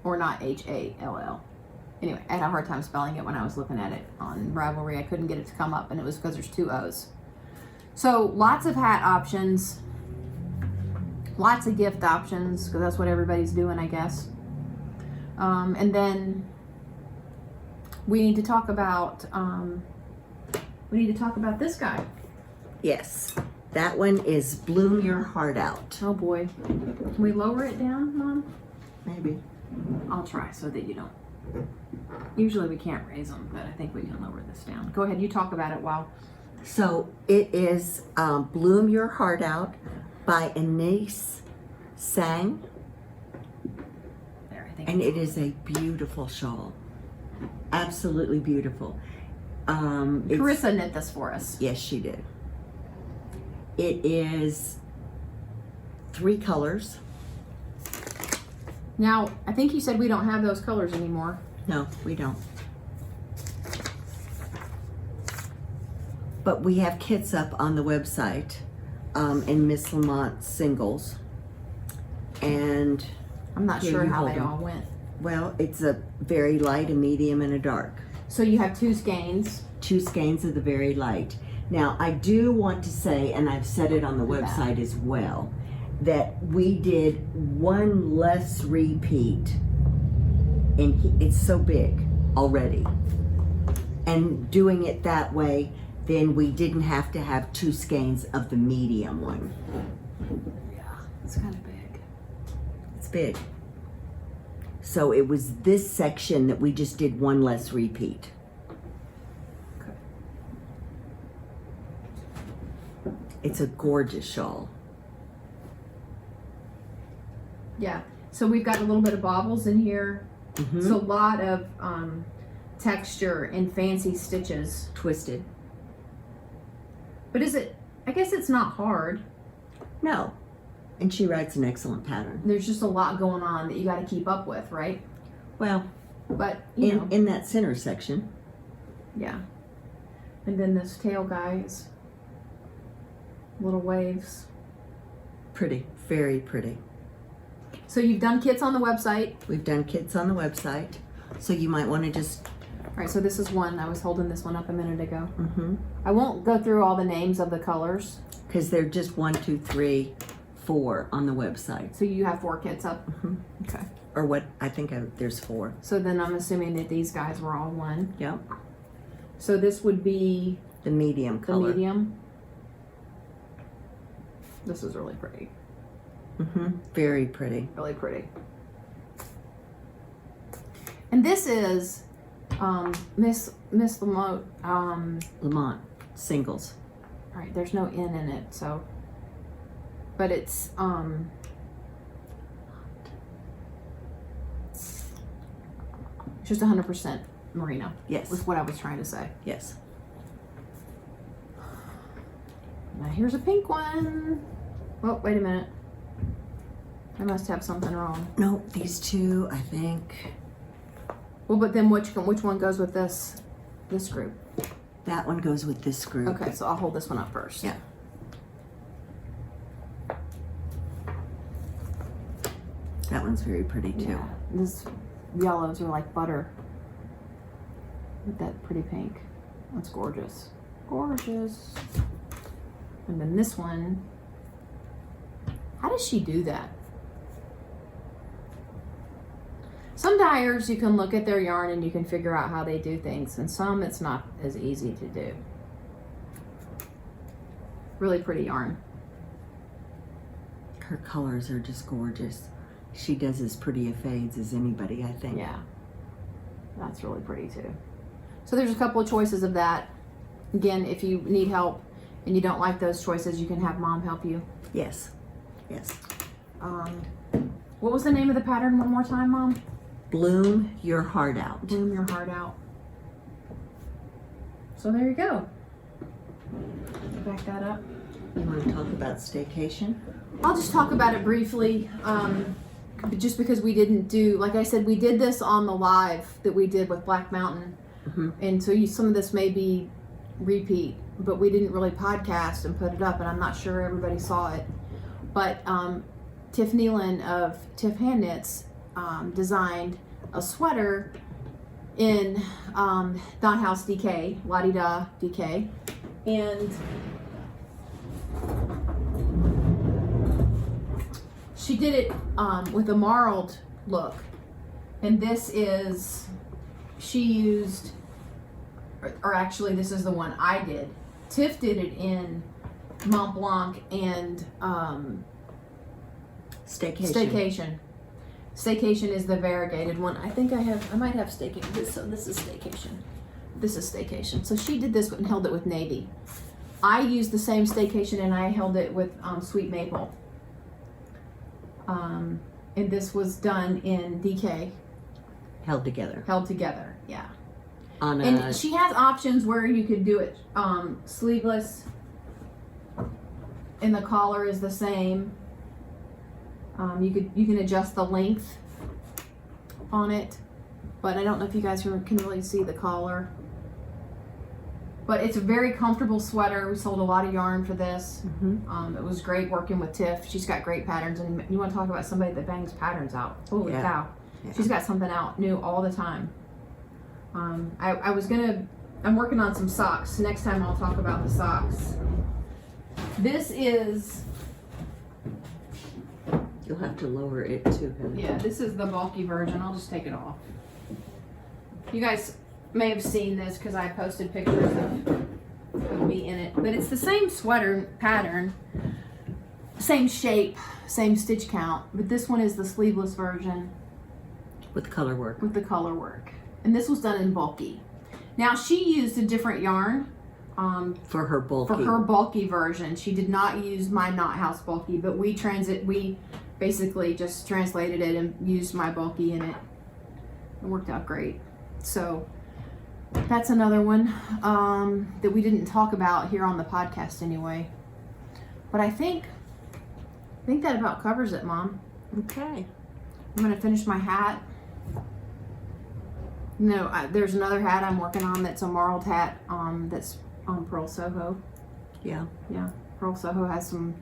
or not HALL. Anyway, I had a hard time spelling it when I was looking at it on Ravelry. I couldn't get it to come up, and it was because there's 2 O's. So lots of hat options, lots of gift options, because that's what everybody's doing, I guess. And then we need to talk about this guy. Yes. That one is Bloom Your Heart Out. Oh boy. Can we lower it down, Mom? Maybe. I'll try so that you don't. Usually we can't raise them, but I think we can lower this down. Go ahead, you talk about it while So it is Bloom Your Heart Out by Anise Sang, There, I think. and it is a beautiful shawl. Absolutely beautiful. It's- Carissa knit this for us. Yes, she did. It is 3 colors. Now, I think you said we don't have those colors anymore. No, we don't. But we have kits up on the website in Miss Lamont singles. And, I'm not Here, sure you how hold they them. all went. well, it's a very light, a medium, and a dark. So you have 2 skeins. 2 skeins of the very light. Now, I do want to say, and I've said it on the Yeah. website as well, that we did one less repeat, and it's so big already. And doing it that way, then we didn't have to have 2 skeins of the medium one. Yeah, it's kind of big. It's big. So it was this section that we just did one less repeat. Okay. It's a gorgeous shawl. Yeah. So we've got a little bit of baubles in here. Mhm. It's a lot of texture and fancy stitches. Twisted. But is it? I guess it's not hard. No. And she writes an excellent pattern. There's just a lot going on that you got to keep up with, right? Well, But you know, in that center section, yeah. And then this tail guy is little waves. pretty, very pretty. So you've done kits on the website. We've done kits on the website, so you might want to just, All right. So this is one. I was holding this one up a minute ago. mm-hmm, I won't go through all the names of the colors. because they're just 1, 2, 3, 4 on the website. So you have 4 kits up. Mm-hmm. Okay. Or what, I think there's 4. So then I'm assuming that these guys were all one. Yep. So this would be The medium the color. medium. This is really pretty. Mm-hmm. Very pretty. Really pretty. And this is Miss Lamont. Lamont singles. All right, there's no N in it, so. But it's just 100% merino. Yes. Was what I was trying to say. Yes. Now here's a pink one. Oh, wait a minute. I must have something wrong. No, these 2, I think. Well, but then which one goes with this group? That one goes with this group. Okay, so I'll hold this one up first. Yeah. That one's very pretty too. Yeah. This yellows are like butter with that pretty pink. That's gorgeous. Gorgeous. And then this one. How does she do that? Some dyers, you can look at their yarn and you can figure out how they do things, and some it's not as easy to do. Really pretty yarn. Her colors are just gorgeous. She does as pretty a fades as anybody, I think. Yeah, that's really pretty too. So there's a couple of choices of that. Again, if you need help and you don't like those choices, you can have Mom help you. Yes. Yes. What was the name of the pattern one more time, Mom? Bloom Your Heart Out. Bloom Your Heart Out. So there you go. Back that up. You want to talk about staycation? I'll just talk about it briefly, just because we didn't do, like I said, we did this on the live that we did with Black Mountain, Mm-hmm. and so some of this may be repeat, but we didn't really podcast and put it up, and I'm not sure everybody saw it. But Tiff Nealon of Tiff Hand Knits designed a sweater in Dot House DK, La-Di-Da DK, and she did it with a marled look, and this is, she used, or actually this is the one I did. Tiff did it in Mont Blanc and Staycation. Staycation is the variegated one. I think I might have Staycation. So this is Staycation. This is Staycation. So she did this and held it with navy. I used the same staycation and I held it with sweet maple. And this was done in DK. Held together. Held together, yeah. On And she has options where you could do it sleeveless, and the collar is the same. You can adjust the length on it, but I don't know if you guys can really see the collar. But it's a very comfortable sweater. We sold a lot of yarn for this. It was great working with Tiff. She's got great patterns, and you want to talk about somebody that bangs patterns out. Holy cow. Yeah. She's got something out new all the time. I'm working on some socks. Next time I'll talk about the socks. This is... You'll have to lower it too, Heather. Yeah, this is the bulky version. I'll just take it off. You guys may have seen this because I posted pictures of me in it. But it's the same sweater pattern, same shape, same stitch count. But this one is the sleeveless version. With color work. With the color work. And this was done in bulky. Now she used a different yarn. For her bulky. For her bulky version. She did not use my Knot House bulky, but we basically just translated it and used my bulky in it. It worked out great. So that's another one that we didn't talk about here on the podcast anyway. But I think that about covers it, Mom. Okay. I'm gonna finish my hat. No, there's another hat I'm working on that's a marled hat that's on Pearl Soho. Yeah. Yeah, Pearl Soho has some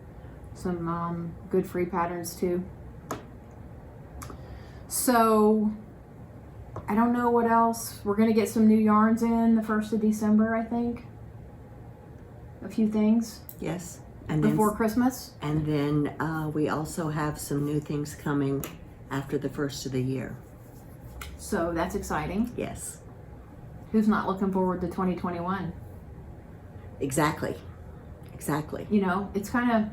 good free patterns too. So I don't know what else. We're gonna get some new yarns in the 1st of December, I think. A few things. Yes. And before then, Christmas. And then we also have some new things coming after the 1st of the year. So that's exciting. Yes. Who's not looking forward to 2021? Exactly. Exactly. You know, it's kind of,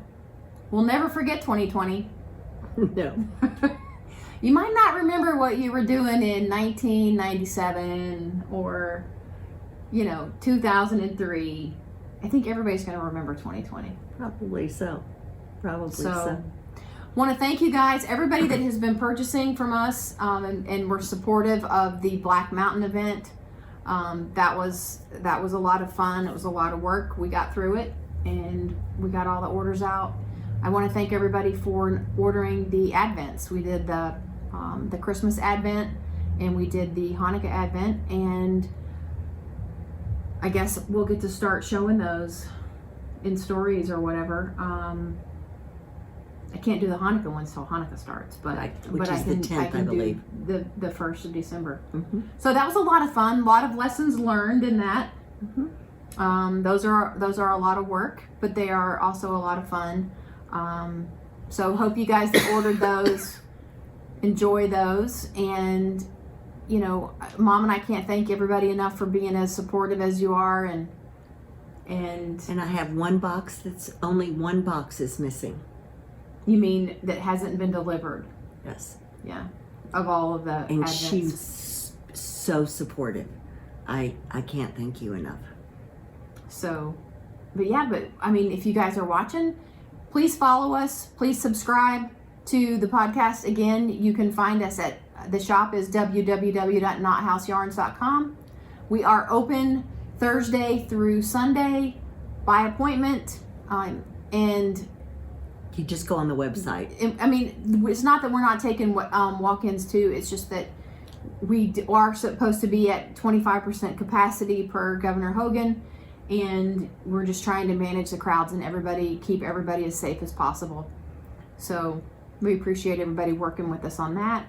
we'll never forget 2020. No. You might not remember what you were doing in 1997 or, 2003. I think everybody's going to remember 2020. Probably so. Probably so. Want to thank you guys, everybody that has been purchasing from us and were supportive of the Black Mountain event. That was a lot of fun. It was a lot of work. We got through it and we got all the orders out. I want to thank everybody for ordering the Advents. We did the Christmas Advent and we did the Hanukkah Advent, and I guess we'll get to start showing those in stories or whatever. I can't do the Hanukkah ones till Hanukkah starts, but which is the 10th, I believe. Do the 1st of December. Mm-hmm. So that was a lot of fun. A lot of lessons learned in that. Mm-hmm. Those are a lot of work, but they are also a lot of fun. So hope you guys that ordered those enjoy those, and Mom and I can't thank everybody enough for being as supportive as you are, and I have one box only one box is missing. You mean that hasn't been delivered? Yes. Yeah. Of all of the And Advents. she's so supportive. I can't thank you enough. So, but I mean, if you guys are watching, please follow us. Please subscribe to the podcast. Again, you can find us at the shop is www.knothouseYarns.com. We are open Thursday through Sunday by appointment, and you just go on the website. I mean, it's not that we're not taking walk-ins too. It's just that we are supposed to be at 25% capacity per Governor Hogan, and we're just trying to manage the crowds and keep everybody as safe as possible. So we appreciate everybody working with us on that.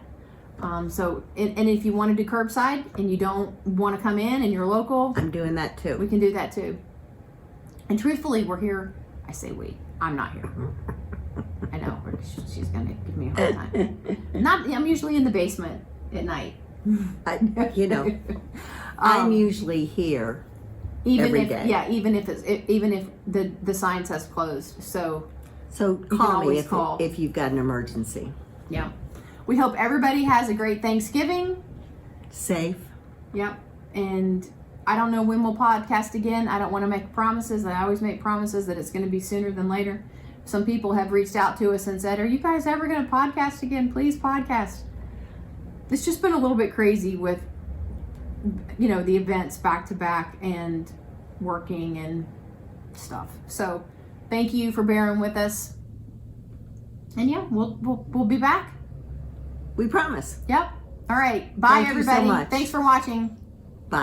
And if you want to do curbside and you don't want to come in and you're local, I'm doing that too. We can do that too. And truthfully, we're here. I say we. I'm not here. I know. She's going to give me a hard time. I'm usually in the basement at night. I'm usually here every day. Yeah, even if the sign says closed. So call me if you've got an emergency. Yeah. We hope everybody has a great Thanksgiving. Safe. Yep. And I don't know when we'll podcast again. I don't want to make promises. I always make promises that it's going to be sooner than later. Some people have reached out to us and said, are you guys ever going to podcast again? Please podcast. It's just been a little bit crazy with, you know, the events back to back and working and stuff. So thank you for bearing with us. And yeah, we'll be back. We promise. Yep. All right. Bye, Thank you so everybody. much. Thanks for watching.